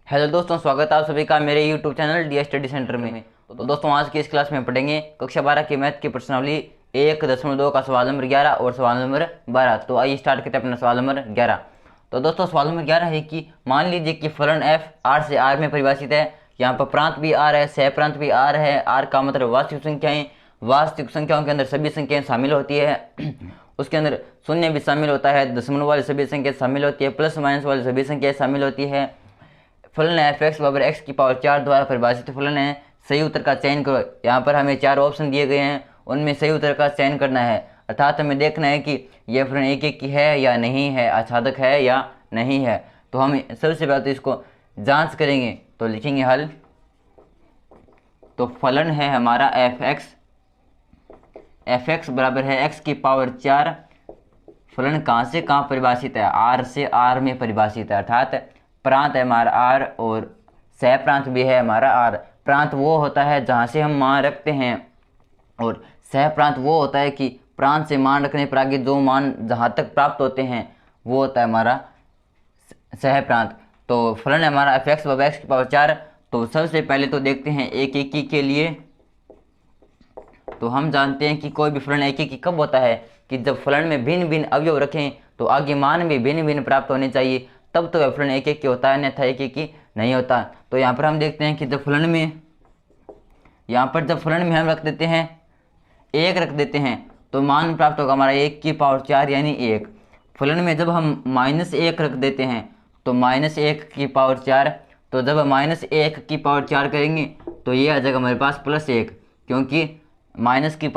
Hello दोस्तों, स्वागत है आप सभी का मेरे YouTube channel D study centre में। तो दोस्तों, आज की इस क्लास में पढ़ेंगे कक्षा 12 की मैथ की प्रश्नावली 1.2 का सवाल नंबर 11 और सवाल नंबर 12। तो आइए स्टार्ट करते हैं अपना सवाल नंबर 11। तो दोस्तों, सवाल नंबर 11 है कि मान लीजिए कि फलन f R से R में परिभाषित है। यहाँ पर प्रांत भी R है, सह प्रांत भी R है। R का मतलब वास्तविक संख्याएं, वास्तविक संख्याओं के अंदर सभी संख्याएं शामिल होती है। उसके अंदर शून्य भी शामिल होता है, दशमलव वाली सभी संख्या शामिल होती है, प्लस माइनस वाली सभी संख्याएं शामिल होती है। फलन एफ एक्स बराबर एक्स की पावर 4 द्वारा परिभाषित फलन है। सही उत्तर का चयन करो। यहाँ पर हमें 4 ऑप्शन दिए गए हैं, उनमें सही उत्तर का चयन करना है। अर्थात हमें देखना है कि यह फलन एक एक की है या नहीं है, आच्छादक है या नहीं है। तो हम सबसे पहले तो इसको जांच करेंगे। तो लिखेंगे हल। तो फलन है हमारा एफ एक्स बराबर है एक्स की पावर 4। फलन कहाँ से कहाँ परिभाषित है? आर से आर में परिभाषित है। अर्थात प्रांत है हमारा आर और सह प्रांत भी है हमारा आर। प्रांत वो होता है जहाँ से हम मान रखते हैं, और सह प्रांत वो होता है कि प्रांत से मान रखने पर आगे जो मान जहाँ तक प्राप्त होते हैं वो होता है हमारा सह प्रांत। तो फलन है हमारा एफ एक्स बराबर एक्स की पावर 4। तो सबसे पहले तो देखते हैं एक एकी के लिए। तो हम जानते हैं कि कोई भी फलन एक एकी कब होता है कि जब फलन में भिन्न भिन्न अवयव रखें तो आगे मान भी भिन्न भिन्न प्राप्त होने चाहिए, तब तो वह फलन एक एक की होता है, अन्यथा एक एक की नहीं होता। तो यहाँ पर हम देखते हैं कि जब फलन में हम रख देते हैं एक रख देते हैं तो मान प्राप्त होगा हमारा एक की पावर 4 यानी 1। फलन में जब हम -1 रख देते हैं तो -1 की पावर 4। तो जब -1 की पावर 4 करेंगे तो ये आ जाएगा हमारे पास +1, क्योंकि माइनस की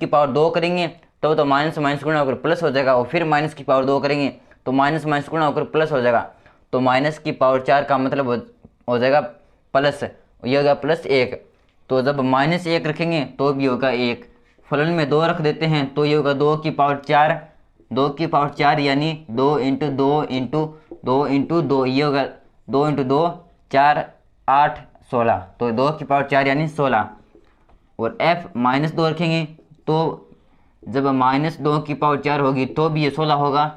पावर 2 करेंगे तो माइनस माइनस गुणा होकर प्लस हो जाएगा, और फिर माइनस की पावर 2 करेंगे तो माइनस माइनस गुणा होकर प्लस हो जाएगा। तो माइनस की पावर 4 का मतलब हो जाएगा प्लस, ये होगा +1। तो जब -1 रखेंगे तो भी होगा 1। फलन में 2 रख देते हैं तो ये होगा 2 की पावर 4। 2 की पावर 4 यानी 2 × 2 × 2 × 2, ये होगा 2 × 2 4 8 16। तो 2 की पावर 4 यानी 16। और f -2 रखेंगे तो जब -2 की पावर 4 होगी तो भी ये 16 होगा।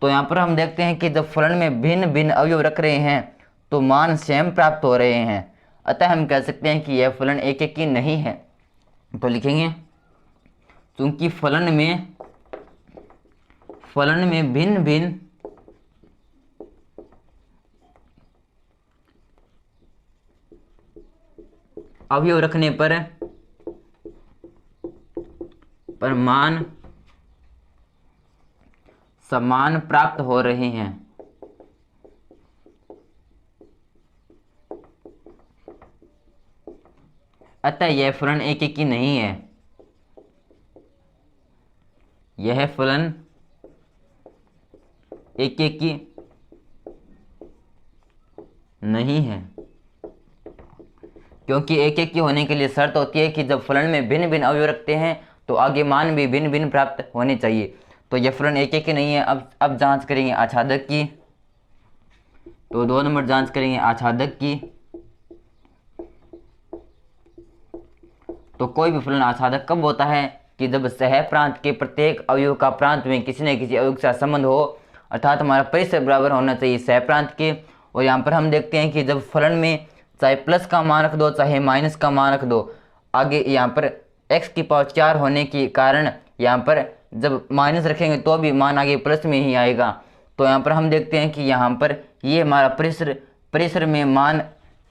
तो यहाँ पर हम देखते हैं कि जब फलन में भिन्न भिन्न अवयव रख रहे हैं तो मान सेम प्राप्त हो रहे हैं, अतः हम कह सकते हैं कि यह फलन एक एक की नहीं है। तो लिखेंगे क्योंकि फलन में भिन्न भिन्न अवयव रखने पर मान समान प्राप्त हो रहे हैं, अतः यह फलन एक एक की नहीं है। यह फलन एक एक की नहीं है, क्योंकि एक एक की होने के लिए शर्त होती है कि जब फलन में भिन्न भिन्न अवयव रखते हैं तो आगे मान भी भिन्न भिन्न प्राप्त होने चाहिए। तो यह फलन एक एक की नहीं है। अब जांच करेंगे आच्छादक की। तो 2 नंबर जांच करेंगे आच्छादक की। तो कोई भी फलन आच्छादक कब होता है कि जब सह प्रांत के प्रत्येक अवयव का प्रांत में किसी न किसी अवयव के साथ संबंध हो, अर्थात हमारा परिसर बराबर होना चाहिए सह प्रांत के। और यहाँ पर हम देखते हैं कि जब फलन में चाहे प्लस का मान रख दो चाहे माइनस का मान रख दो, आगे यहाँ पर x की पावर 4 होने के कारण यहाँ पर जब माइनस रखेंगे तो भी मान आगे प्लस में ही आएगा। तो यहाँ पर हम देखते हैं कि यहाँ पर ये हमारा परिसर में मान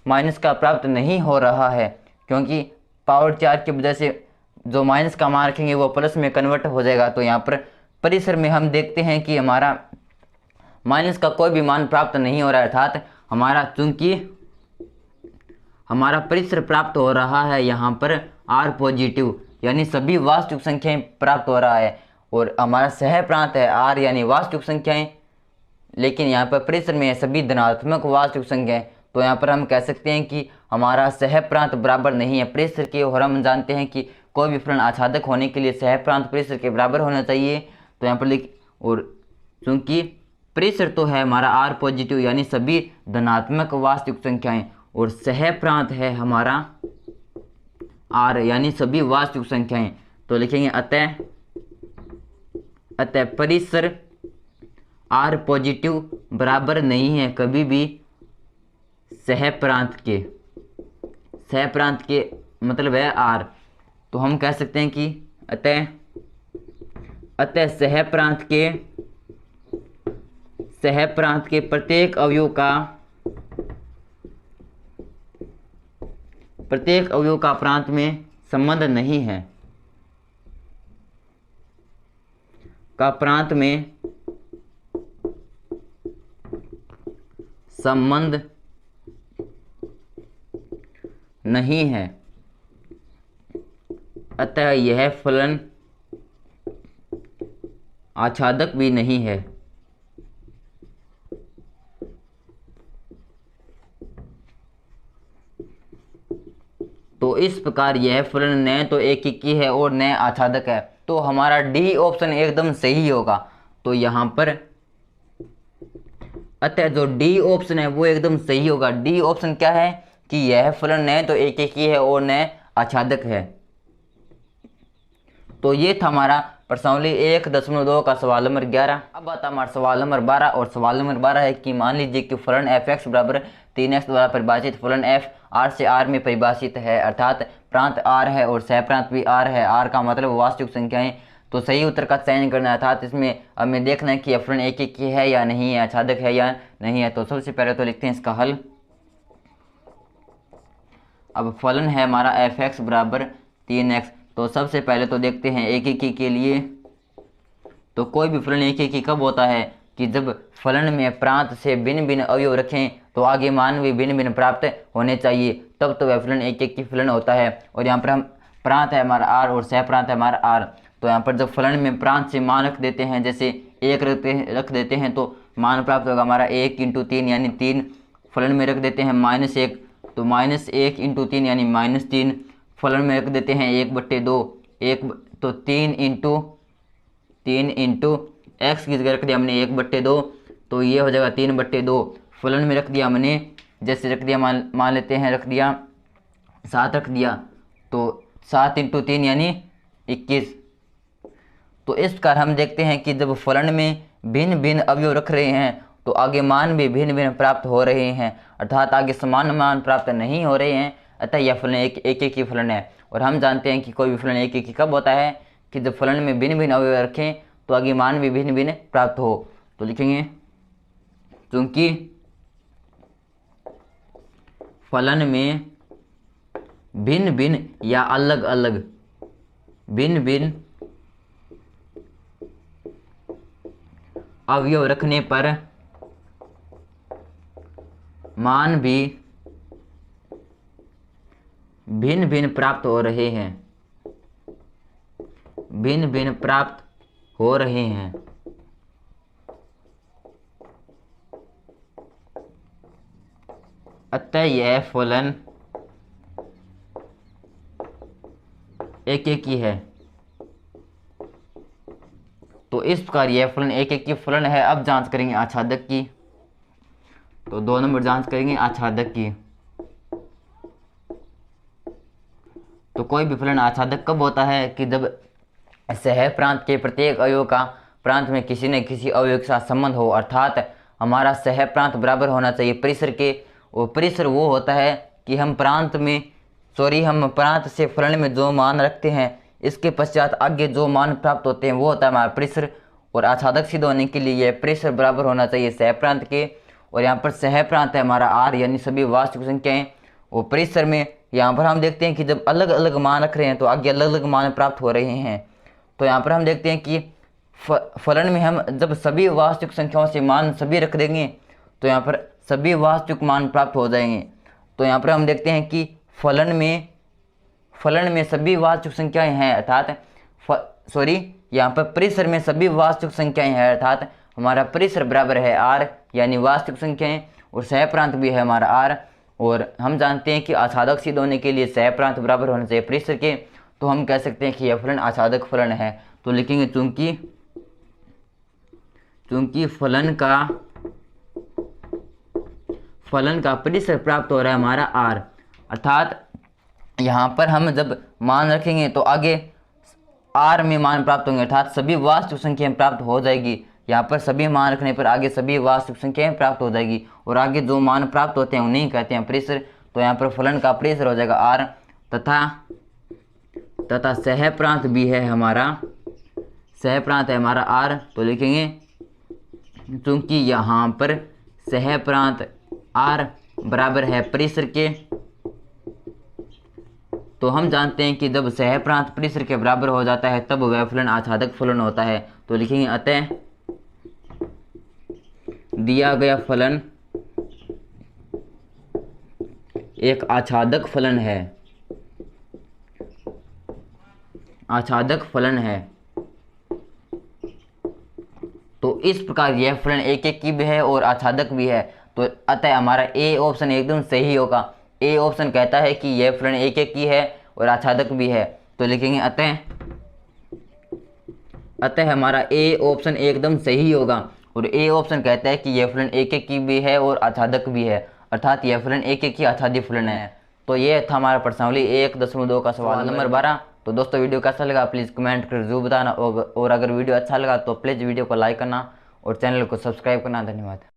माइनस का प्राप्त नहीं हो रहा है, क्योंकि पावर 4 की वजह से जो माइनस का मान रखेंगे वो प्लस में कन्वर्ट हो जाएगा। तो यहाँ पर परिसर में हम देखते हैं कि हमारा माइनस का कोई भी मान प्राप्त नहीं हो रहा है, अर्थात हमारा चूंकि हमारा परिसर प्राप्त हो रहा है यहाँ पर आर पॉजिटिव यानी सभी वास्तविक संख्याएं प्राप्त हो रहा है, और हमारा सह प्रांत है आर यानी वास्तविक संख्याएं, लेकिन यहाँ पर परिसर में सभी धनात्मक वास्तविक संख्याएं। तो यहाँ पर हम कह सकते हैं कि हमारा सह प्रांत बराबर नहीं है परिसर के, और हम जानते हैं कि कोई भी फलन आच्छादक होने के लिए सह प्रांत परिसर के बराबर होना चाहिए। तो यहाँ पर और चूंकि परिसर तो है हमारा आर पॉजिटिव यानी सभी धनात्मक वास्तविक संख्याएं, और सह प्रांत है हमारा आर यानी सभी वास्तविक संख्याएं। तो लिखेंगे अतः परिसर आर पॉजिटिव बराबर नहीं है कभी भी सह प्रांत के मतलब है r, तो हम कह सकते हैं कि अतः सह प्रांत के प्रत्येक अवयव का प्रांत में संबंध नहीं है, का प्रांत में संबंध नहीं है, अतः यह फलन आच्छादक भी नहीं है। तो इस प्रकार यह फलन न तो एकीकी है और न आच्छादक है, तो हमारा डी ऑप्शन एकदम सही होगा। तो यहाँ पर अतः जो डी ऑप्शन है वो एकदम सही होगा। डी ऑप्शन क्या है कि यह फलन न तो एकीकी है और न आच्छादक है। तो ये था हमारा प्रश्नावली 1.2 का सवाल नंबर 11। अब आता हमारा सवाल नंबर 12, और सवाल नंबर 12 है कि मान लीजिए कि फलन f(x) बराबर 3x द्वारा परिभाषित फलन f R से R में परिभाषित है, अर्थात प्रांत R है और सह प्रांत भी R है। R का मतलब वास्तविक संख्याएं। तो सही उत्तर का चयन करना है, अर्थात इसमें हमें देखना है कि यह फलन एक ही है या नहीं है, आच्छादक है या नहीं है। तो सबसे पहले तो लिखते हैं इसका हल। अब फलन है हमारा f(x) बराबर 3x, तो सबसे पहले तो देखते हैं एक ही के लिए। तो कोई भी फलन एक ही कब होता है कि जब फलन में प्रांत से भिन्न भिन्न अवयव रखें तो आगे मान भी भिन्न भिन्न प्राप्त होने चाहिए, तब तो वह फलन एक ही फलन होता है। और यहाँ पर हम प्रांत है हमारा r और सह प्रांत है हमारा r, तो यहाँ पर जब फलन में प्रांत से मान रख देते हैं, जैसे 1 रख देते हैं तो मान प्राप्त होगा हमारा 1 × 3 यानी 3। फलन में रख देते हैं -1 तो -1 × 3 यानी -3। फलन में रख देते हैं 1/2 तो 3 × x की जगह रख दिया हमने 1/2, तो ये हो जाएगा 3/2। फलन में रख दिया हमने, जैसे रख दिया मान लेते हैं रख दिया 7 रख दिया, तो 7 × 3 यानी 21। तो इस प्रकार हम देखते हैं कि जब फलन में भिन्न भिन्न अवयव रख रहे हैं तो आगे मान भी भिन्न भिन्न प्राप्त हो रहे हैं, अर्थात आगे समान मान प्राप्त नहीं हो रहे हैं, अतः यह फलन एक ही फलन है। और हम जानते हैं कि कोई भी फलन एक ही कब होता है कि जब फलन में भिन्न भिन्न अवयव रखें तो आगे मान भी भिन्न भिन्न प्राप्त हो। तो लिखेंगे क्योंकि फलन में भिन्न भिन्न या अलग अलग भिन्न अवयव रखने पर मान भी भिन्न भिन्न प्राप्त हो रहे हैं, अतः यह फलन एक ही है। तो इस प्रकार यह फलन एक ही फलन है। अब जांच करेंगे आच्छादक की, तो 2 नंबर जांच करेंगे आच्छादक की। तो कोई भी फलन आच्छादक कब होता है कि जब सह प्रांत के प्रत्येक अवयव का प्रांत में किसी न किसी अवयव के साथ संबंध हो, अर्थात हमारा सह प्रांत बराबर होना चाहिए परिसर के। और परिसर वो होता है कि हम प्रांत से फलन में जो मान रखते हैं इसके पश्चात आगे जो मान प्राप्त होते हैं वो होता है हमारा परिसर। और आच्छादक सिद्ध होने के लिए यह परिसर बराबर होना चाहिए सह प्रांत के। और यहाँ पर सह प्रांत है हमारा r यानी सभी वास्तविक संख्याएं। और परिसर में यहाँ पर हम देखते हैं कि जब अलग अलग मान रख रहे हैं तो आगे अलग अलग मान प्राप्त हो रहे हैं। तो यहाँ पर हम देखते हैं कि फलन में हम जब सभी वास्तविक संख्याओं से मान सभी रख देंगे तो यहाँ पर सभी वास्तविक मान प्राप्त हो जाएंगे। तो यहाँ पर हम देखते हैं कि फलन में सभी वास्तविक संख्याएं हैं, अर्थात यहाँ पर परिसर में सभी वास्तविक संख्याएं हैं, अर्थात हमारा परिसर बराबर है r यानी वास्तविक संख्याएं, और सह प्रांत भी है हमारा r। और हम जानते हैं कि आच्छादक सिद्ध होने के लिए सह प्रांत बराबर होना चाहिए परिसर के, तो हम कह सकते हैं कि यह फलन आच्छादक फलन है। तो लिखेंगे चूंकि फलन का परिसर प्राप्त हो रहा है हमारा r, अर्थात यहाँ पर हम जब मान रखेंगे तो आगे r में मान प्राप्त होंगे, अर्थात सभी वास्तविक संख्याएं प्राप्त हो जाएगी। यहाँ पर सभी मान रखने पर आगे सभी वास्तविक संख्याएं प्राप्त हो जाएगी, और आगे जो मान प्राप्त होते हैं उन्हें कहते हैं प्रेशर। तो यहाँ पर फलन का प्रेशर हो जाएगा आर, तथा सह प्रांत भी है हमारा, सह प्रांत है हमारा आर। तो लिखेंगे क्योंकि यहाँ पर सह प्रांत आर बराबर है प्रेशर के, तो हम जानते हैं कि जब सह प्रांत प्रेशर के बराबर हो जाता है तब वह फलन आच्छादक फलन होता है। तो लिखेंगे अतः दिया गया फलन एक आच्छादक फलन है, आच्छादक फलन है। तो इस प्रकार यह फलन एक एक की भी है और आच्छादक भी है। तो अतः हमारा ए ऑप्शन एकदम सही होगा। ए ऑप्शन कहता है कि यह फलन एक एक की है और आच्छादक भी है। तो लिखेंगे अतः हमारा ए ऑप्शन एकदम सही होगा, और ए ऑप्शन कहता है कि यह फलन एक एक की भी है और आच्छादक भी है, अर्थात यह फलन एक एक की आच्छादी फलन है। तो ये था हमारा प्रश्नावली 1.2 का सवाल नंबर 12। तो दोस्तों वीडियो कैसा लगा प्लीज़ कमेंट कर जरूर बताना, और अगर वीडियो अच्छा लगा तो प्लीज़ वीडियो को लाइक करना और चैनल को सब्सक्राइब करना। धन्यवाद।